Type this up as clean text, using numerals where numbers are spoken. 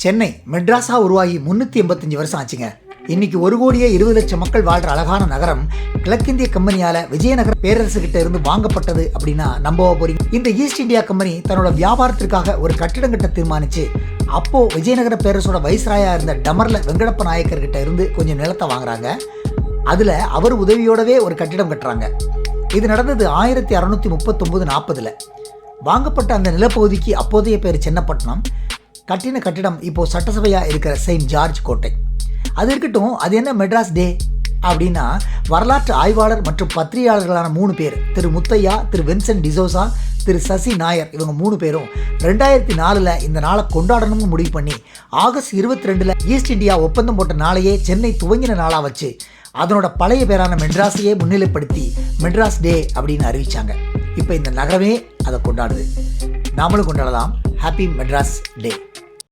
சென்னை மெட்ராஸாக உருவாகி 385 வருஷம் ஆச்சுங்க. இன்னைக்கு 1,20,00,000 மக்கள் வாழ்கிற அழகான நகரம் கிழக்கிந்திய கம்பெனியால் விஜயநகர பேரரசு கிட்ட இருந்து வாங்கப்பட்டது அப்படின்னா நம்பவா போறீங்க? இந்த ஈஸ்ட் இந்தியா கம்பெனி தன்னோட வியாபாரத்திற்காக ஒரு கட்டிடம் கட்ட தீர்மானிச்சு அப்போ விஜயநகர பேரரசோட வைஸ்ராயா இருந்த டமர்ல வெங்கடப்ப நாயக்கர் கிட்ட இருந்து கொஞ்சம் நிலத்தை வாங்குறாங்க. அதுல அவர் உதவியோடவே ஒரு கட்டிடம் கட்டுறாங்க. இது நடந்தது 1639-40. வாங்கப்பட்ட அந்த நிலப்பகுதிக்கு அப்போதைய பேர் சென்னப்பட்டினம். கட்டின கட்டிடம் இப்போ சட்டசபையா இருக்கிற செயின்ட் ஜார்ஜ் கோட்டை. அது இருக்கட்டும், அது என்ன மெட்ராஸ் டே அப்படின்னா, வரலாற்று ஆய்வாளர் மற்றும் பத்திரிகையாளர்களான 3 பேர், திரு முத்தையா, திரு வின்சென்ட் டிசோசா, திரு சசி நாயர், இவங்க 3 பேரும் 2004 இந்த நாளை கொண்டாடணும்னு முடிவு பண்ணி ஆகஸ்ட் 22 ஈஸ்ட் இந்தியா ஒப்பந்தம் போட்ட நாளையே சென்னை துவங்கின நாளாக வச்சு அதனோட பழைய பேரான மெட்ராஸையே முன்னிலைப்படுத்தி மெட்ராஸ் டே அப்படின்னு அறிவிச்சாங்க. இப்போ இந்த நகரமே அதை கொண்டாடுது. நாமளும் கொண்டாடலாம். ஹாப்பி மெட்ராஸ் டே.